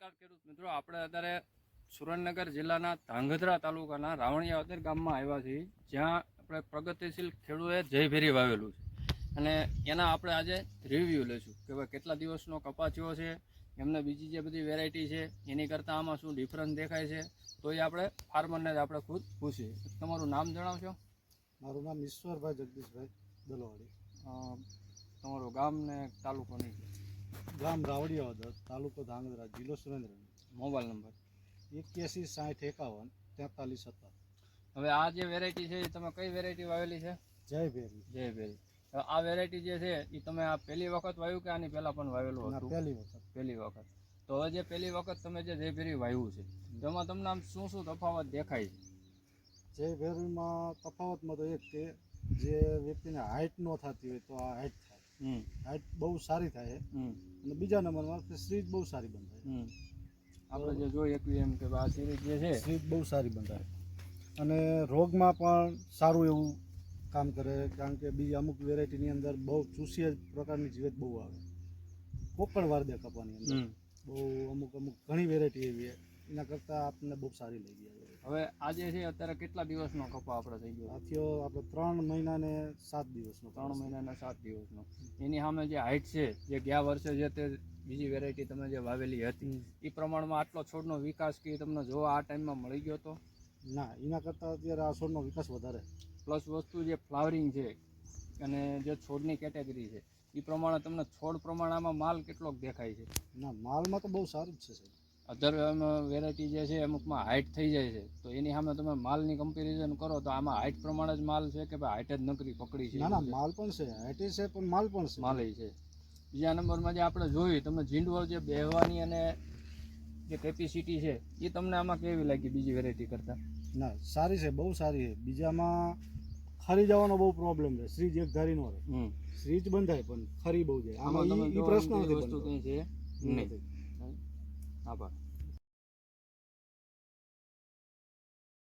નમસ્કાર ખેડૂત મિત્રો, આપણે અત્યારે સુરેન્દ્રનગર જિલ્લાના ધાંગધ્રા તાલુકાના રાવણિયાવદર ગામમાં આવ્યા છીએ, જ્યાં આપણે પ્રગતિશીલ ખેડૂએ જયભેરી વાવેલું છે અને એના આપણે આજે રિવ્યૂ લઈશું કે ભાઈ કેટલા દિવસનો કપા થયો છે, એમને બીજી જે બધી વેરાયટી છે એની કરતાં આમાં શું ડિફરન્સ દેખાય છે, તો એ આપણે ફાર્મરને જ આપણે ખુદ પૂછીએ. તમારું નામ જણાવશો? મારું નામ ઈશ્વરભાઈ જગદીશભાઈ દલવાડી. તમારું ગામ ને તાલુકો નહીં? ગામ રાવડિયાવદર, તાલુકો ધાંગધ્રા, જિલ્લો સુરેન્દ્રનગર. Mobile number 81 60 51 43 17. હવે આ જે વેરાયટી છે એ તમે કઈ વેરાયટી વાવેલી છે? જયભેરી. જયભેરી. હવે આ વેરાયટી જે છે એ તમે આ પહેલી વખત વાવ્યું કે આની પહેલા પણ વાવેલું હતું? પહેલી વખત. પહેલી વખત. તો હવે જે પહેલી વખત તમે જે જયભેરી વાવ્યું છે તેમાં તમને આમ શું શું તફાવત દેખાય છે? જયભેરીમાં તફાવતમાં તો એક કે જે વ્યક્તિને હાઇટ ન થતી હોય તો આ હાઇટ થાય, હાઇટ બહુ સારી થાય. અને બીજા નંબરમાં સ્ત્રીજ બહુ સારી બંધાય. આપણે જે જોઈએ એકવી એમ કે આ સિરીઝ જે છે સ્ત્રીજ બહુ સારી બંધાય અને રોગમાં પણ સારું એવું કામ કરે, કારણ કે બીજી અમુક વેરાયટીની અંદર બહુ ચૂસિયા પ્રકારની જીવત બહુ આવે, કોકણ વાર દે કપાની અંદર બહુ અમુક ઘણી વેરાયટી એવી એના કરતાં આપણને બહુ સારી લઈ ગયા. હવે આજે છે અત્યારે કેટલા દિવસનો કપા આપણે થઈ ગયો? આ થયો આપણે 3 મહિના ને 7 દિવસનો. 3 મહિના ને 7 દિવસનો. એની સામે જે હાઇટ છે, જે ગયા વર્ષે જે તે બીજી વેરાયટી તમે જે વાવેલી હતી એ પ્રમાણમાં આટલો છોડનો વિકાસ કે તમને જોવા આ ટાઈમમાં મળી ગયો હતો? ના, એના કરતાં અત્યારે આ છોડનો વિકાસ વધારે. પ્લસ વસ્તુ જે ફ્લાવરિંગ છે અને જે છોડની કેટેગરી છે એ પ્રમાણે તમને છોડ પ્રમાણમાં માલ કેટલોક દેખાય છે? ના, માલમાં તો બહુ સારું જ છે સાહેબ. અધર વેરાયટી જે છે અમુકમાં હાઇટ થઈ જાય છે, તો એની સામે તમે માલની કમ્પેરિઝન કરો તો આમાં હાઇટ પ્રમાણે જ માલ છે કે ભાઈ હાઇટ જ નકરી પકડી છે? ના ના, માલ પણ છે, હાઇટ છે પણ માલ પણ છે. માલ છે. બીજા નંબરમાં જે આપણે જોયું તમે ઝીંડવળ જે બેહવાની અને જે કેપેસિટી છે એ તમને આમાં કેવી લાગી બીજી વેરાયટી કરતાં? ના, સારી છે, બહુ સારી છે. બીજામાં ખરી જવાનો બહુ પ્રોબ્લેમ છે, સ્ત્રીજ એક ધારી નો રહે, સ્ત્રીજ બંધાય પણ ખરી બહુ જાય. આમાં એ પ્રશ્ન નથી. વસ્તુ કંઈ છે નહીં. આભાર.